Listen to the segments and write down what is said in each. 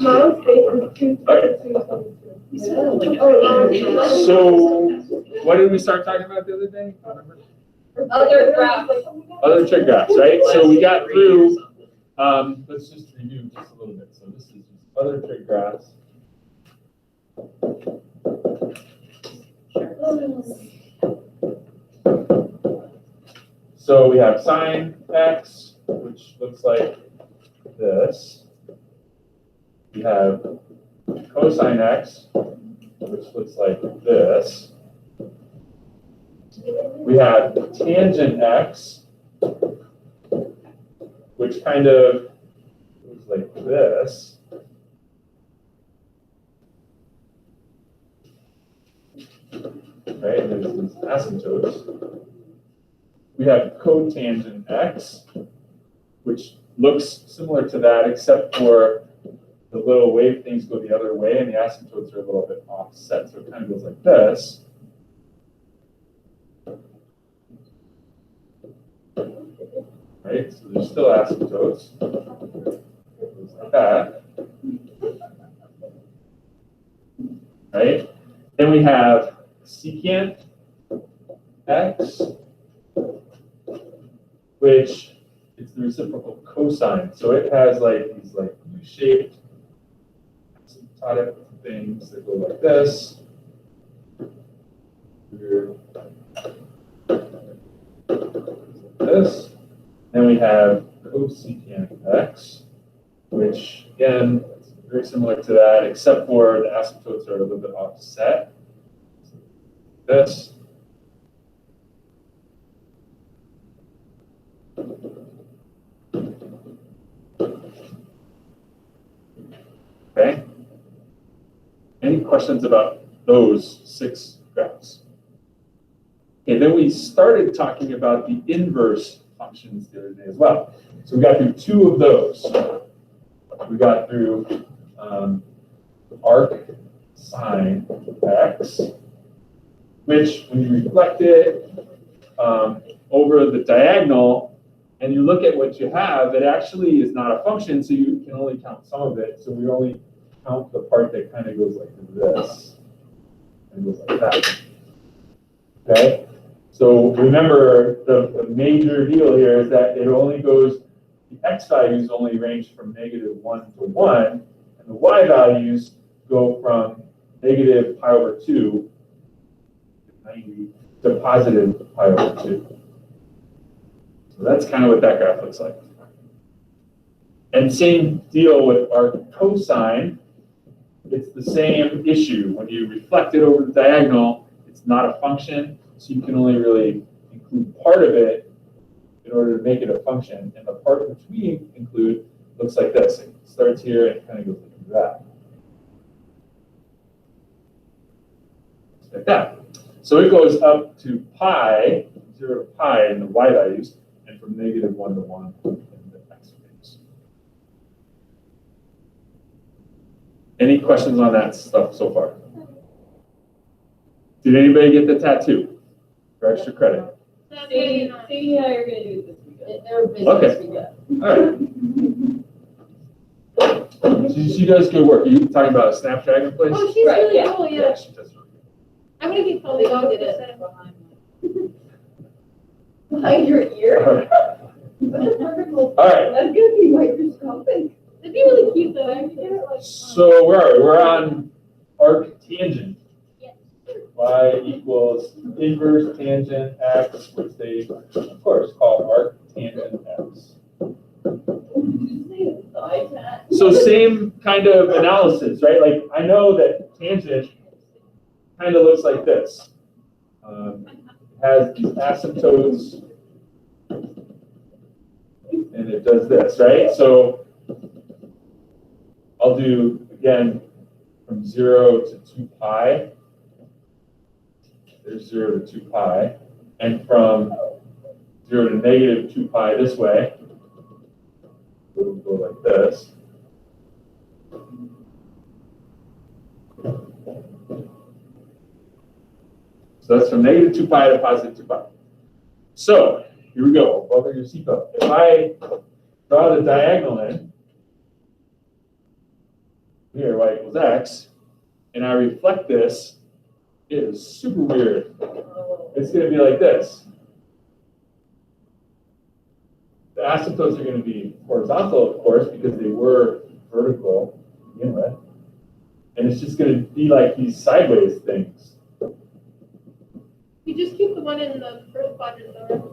So, what did we start talking about the other day? Other graphs. Other trig graphs, right? So we got through, let's just review just a little bit. So this is just other trig graphs. So we have sine x, which looks like this. We have cosine x, which looks like this. We have tangent x, which kind of looks like this. Right, and there's these asymptotes. We have cotangent x, which looks similar to that, except for the little wave things go the other way, and the asymptotes are a little bit offset. So it kind of goes like this. Right, so there's still asymptotes. It goes like that. Right? Then we have secant x, which is the reciprocal cosine. So it has like these like U-shaped asymptotic things that go like this. This. Then we have cosecant x, which again is very similar to that, except for the asymptotes are a little bit offset. This. Okay. Any questions about those 6 graphs? Okay, then we started talking about the inverse functions the other day as well. So we got through 2 of those. We got through arc sine x, which when you reflect it over the diagonal and you look at what you have, it actually is not a function, so you can only count some of it. So we only count the part that kind of goes like this and goes like that. Okay? So remember, the major deal here is that it only goes, the x values only range from -1 to 1, and the y values go from negative pi over 2 90 to positive pi over 2. So that's kind of what that graph looks like. And same deal with our cosine. It's the same issue. When you reflect it over the diagonal, it's not a function, so you can only really include part of it in order to make it a function. And the part which we include looks like this. It starts here and it kind of goes like that. Like that. So it goes up to pi, 0 to pi in the y values, and from -1 to 1 in the x values. Any questions on that stuff so far? Did anybody get the tattoo for extra credit? Sadie and I are going to do it this weekend. They're busy this weekend. All right. She does good work. Are you talking about a Snapdragon place? Oh, she's Right, really yeah. cool, yeah. Yeah, she does really good. I'm gonna get called They out did to it set behind behind your ear. All right. All right. That's gonna be microscopic. It'd be really cute though. I could get it like. So where are we? We're on arc tangent. Yeah. Y equals inverse tangent x, which they, of course, call arc tangent x. So same kind of analysis, right? Like I know that tangent kind of looks like this. It has these asymptotes, and it does this, right? So I'll do, again, from 0 to 2 pi. There's 0 to 2 pi. And from 0 to -2 pi this way, it will go like this. So that's from -2 pi to +2 pi. So here we go. Buckle your seatbelt. If I draw the diagonal in, here, y equals x, and I reflect this, it is super weird. It's going to be like this. The asymptotes are going to be horizontal, of course, because they were vertical to begin with. And it's just going to be like these sideways things. You just keep the one in the first quadrant, though, right?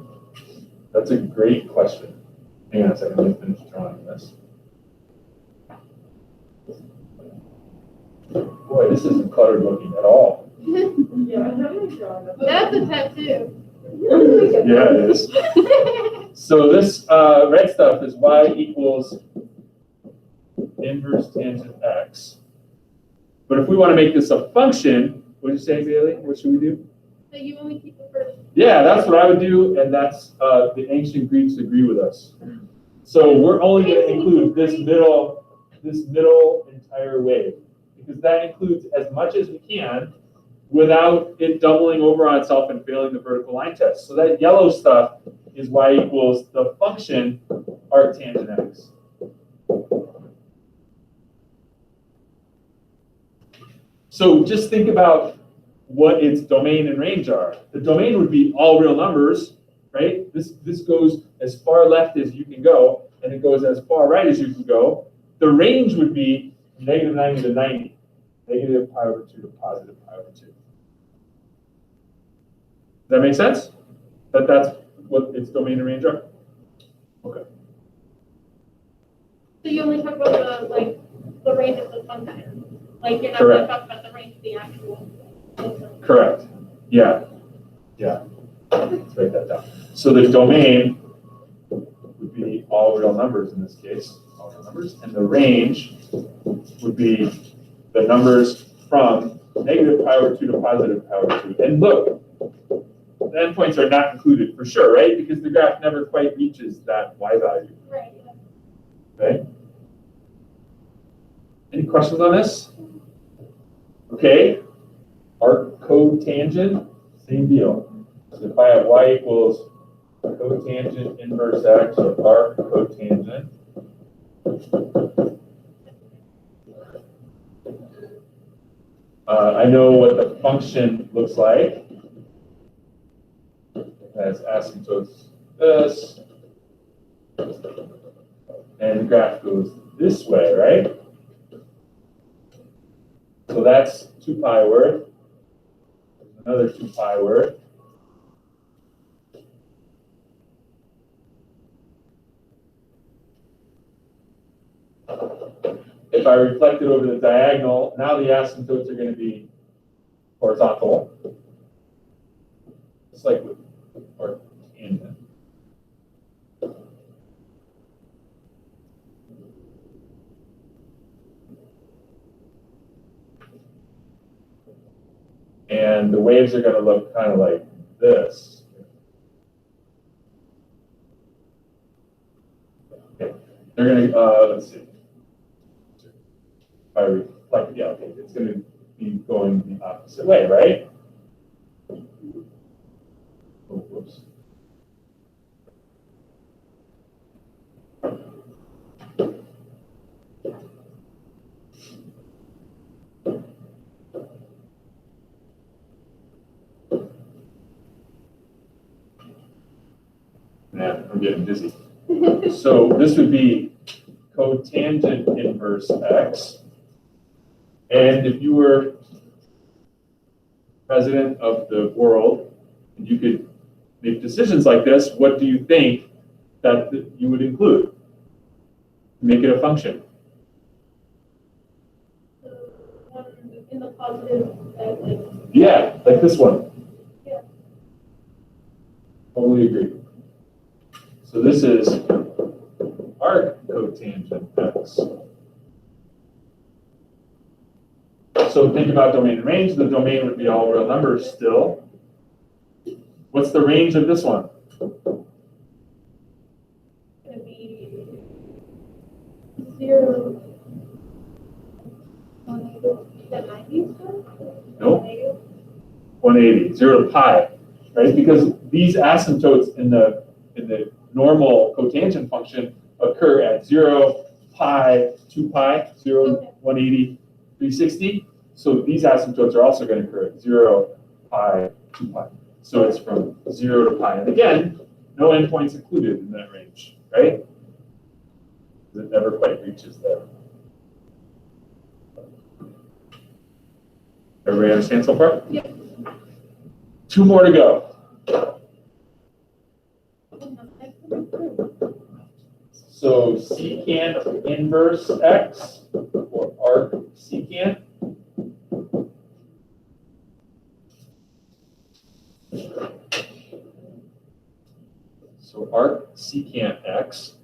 That's a great question. Hang on a second, let me finish drawing this. Boy, this isn't cluttered looking at all. Yeah, I haven't drawn that. That's a tattoo. Yeah, it is. So this red stuff is y equals inverse tangent x. But if we want to make this a function, what did you say, Bailey? What should we do? So you only keep the first. Yeah, that's what I would do, and that's the ancient Greeks agree with us. So we're only going to include this middle entire wave, because that includes as much as we can without it doubling over on itself and failing the vertical line test. So that yellow stuff is y equals the function arctangent x. So just think about what its domain and range are. The domain would be all real numbers, right? This goes as far left as you can go, and it goes as far right as you can go. The range would be negative 90 to 90, negative pi over 2 to positive pi over 2. Does that make sense? That's what its domain and range are? Okay. So you only talk about the range of the function. Like you're not Correct. going to talk about the range of the actual function. Correct. Yeah. Yeah. Let's write that down. So the domain would be all real numbers in this case, all real numbers, and the range would be the numbers from negative pi over 2 to positive pi over 2. And look, the endpoints are not included for sure, right? Because the graph never quite reaches that y value. Right. Okay. Any questions on this? Okay. Arc cotangent, same deal. So if I have y equals cotangent inverse x, or arc cotangent, I know what the function looks like. It has asymptotes this, and the graph goes this way, right? So that's 2 pi worth. There's another 2 pi worth. If I reflect it over the diagonal, now the asymptotes are going to be horizontal. It's like with arctangent. And the waves are going to look kind of like this. Okay. They're going to, let's see. If I reflect, yeah, okay, it's going to be going the opposite way, right? Oh, whoops. Man, I'm getting dizzy. So this would be cotangent inverse x. And if you were president of the world, and you could make decisions like this, what do you think that you would include? Make it a function. One in the positive, Yeah, like this one. Yeah. Totally agree. So this is arc cotangent x. So think about domain and range. The domain would be all real numbers still. What's the range of this one? Going to be 0. Is that 90? Nope. 180, 0 to pi, right? Because these asymptotes in the normal cotangent function occur at 0, pi, 2 pi, 0, Okay. 180, 360. So these asymptotes are also going to occur at 0, pi, 2 pi. So it's from 0 to pi. And again, no endpoints included in that range, right? It never quite reaches there. Everybody understand so far? Yep. 2 more to go. So secant inverse x, or arc secant. So arc secant x,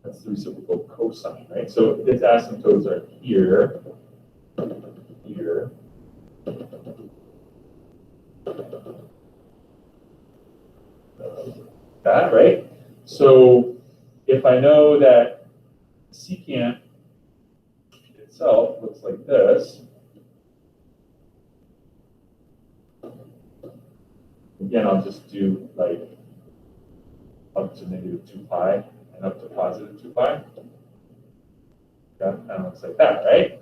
that's the reciprocal cosine, right? So its asymptotes are here, here. That, right? So if I know that secant itself looks like this, again, I'll just do like up to negative 2 pi and up to positive 2 pi. That kind of looks like that, right?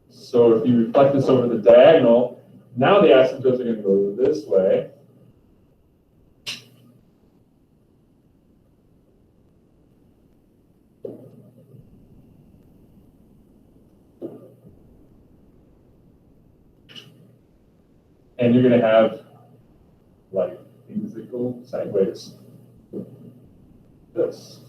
So if you reflect this over the diagonal, now the asymptotes are going to go this way. And you're going to have like things that go sideways. This.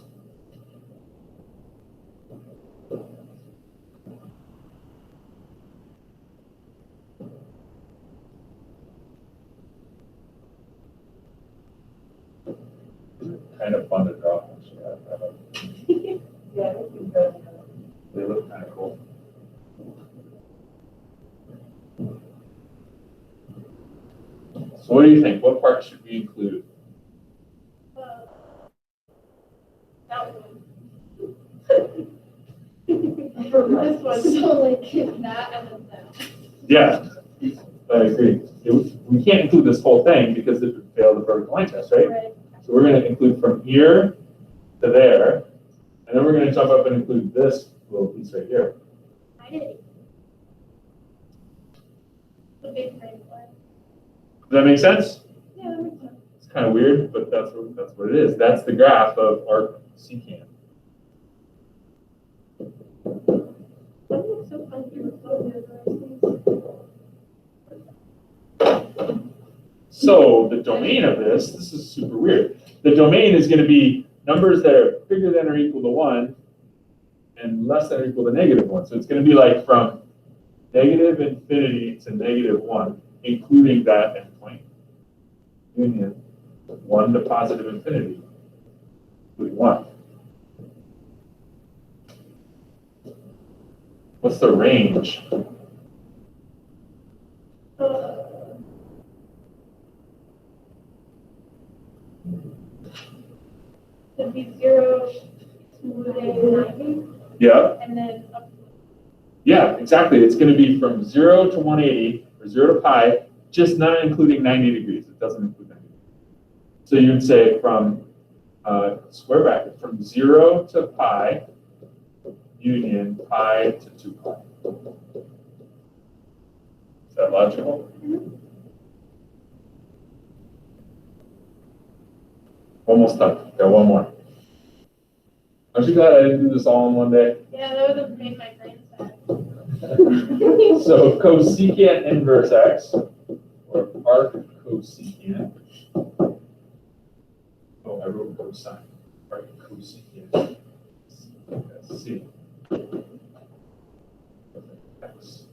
Kind of fun to draw. Actually. Yeah, this is good. They look kind of cool. So what do you think? What part should we include? That one. This one, so like that and then that. Yeah, I agree. We can't include this whole thing because it would fail the vertical line test, right? Right. So we're going to include from here to there, and then we're going to jump up and include this little piece right here. I did. The big frame one. Does that make sense? Yeah, that makes sense. It's kind of weird, but that's what it is. That's the graph of arc secant. That looks so funky with photos. So the domain of this is super weird. The domain is going to be numbers that are bigger than or equal to 1 and less than or equal to negative 1. So it's going to be like from negative infinity to negative 1, including that endpoint, union 1 to positive infinity, including 1. What's the range? It'd be 0 to 90, Yeah. and then up. Yeah, exactly. It's going to be from 0 to 180, or 0 to pi, just not including 90 degrees. It doesn't include 90 degrees. So you'd say from square bracket, from 0 to pi, union pi to 2 pi. Is that logical? Almost done. Got one more. Aren't you glad I didn't do this all in one day? Yeah, that would have made my brain sad. So cosecant inverse x, or arc cosecant. Oh, I wrote cosine. Arc cosecant. Let's see. X.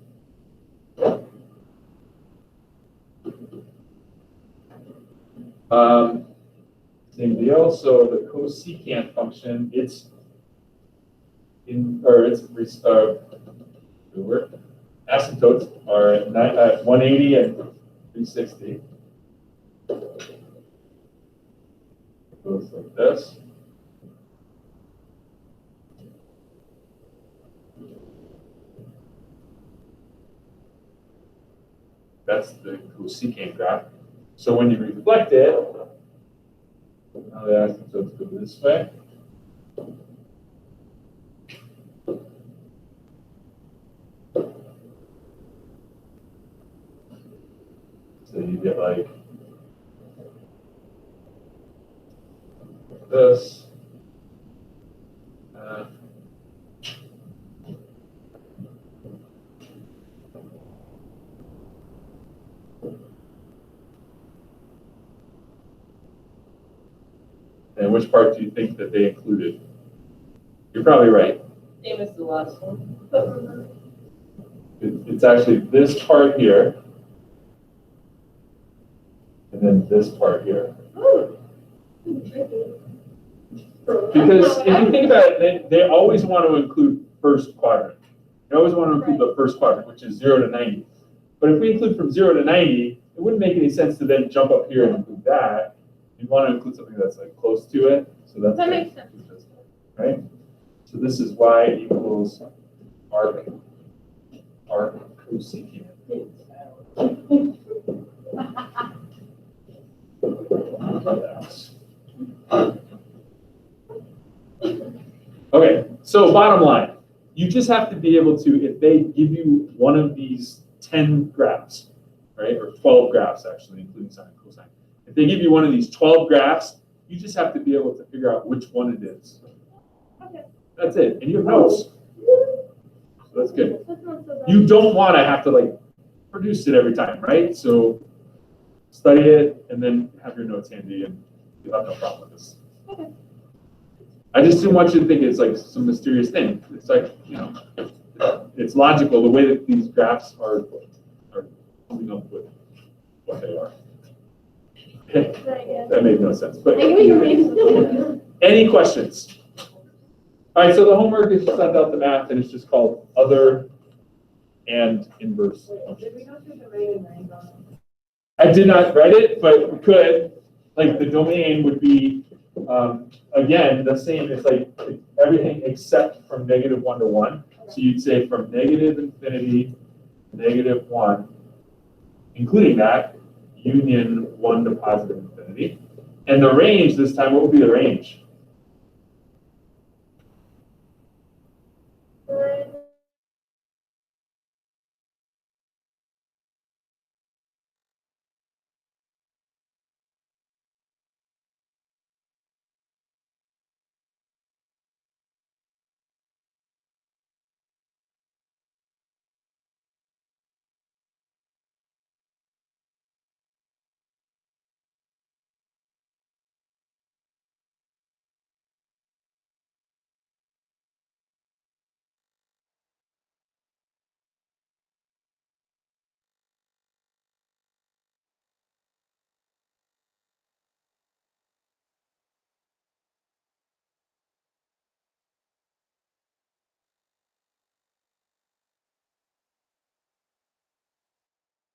Same deal. So the cosecant function, its asymptotes are at 180 and 360. It goes like this. That's the cosecant graph. So when you reflect it, Now they ask us to go this way. So you get like this. And which part do you think that they included? You're probably right. Same as the last one. It's actually this part here, and then this part here. Because if you think about it, they always want to include first quadrant. They always want to include the first quadrant, which is 0 to 90. But if we include from 0 to 90, it wouldn't make any sense to then jump up here and include that. You'd want to include something that's like close to it. So that makes sense. Right? So this is y equals arc cosecant. Okay, so bottom line, you just have to be able to, if they give you one of these 10 graphs, right, or 12 graphs actually, including sine and cosine. If they give you one of these 12 graphs, you just have to be able to figure out which one it is. Okay. That's it, and you have notes. So that's good. That's not so bad. You don't want to have to like produce it every time, right? So study it and then have your notes handy and you'll have no problem with this. Okay. I just didn't want you to think it's like some mysterious thing. It's like, you know, it's logical the way that these graphs are coming up with what they are. That made no sense. But any questions? All right, so the homework is to send out the math and it's just called other and inverse. Did we go through the rate and range on it? I did not write it, but we could. Like the domain would be, again, the same. It's like everything except from -1 to 1. So you'd say from -infinity to -1, including that, union 1 to +infinity. And the range this time, what would be the range?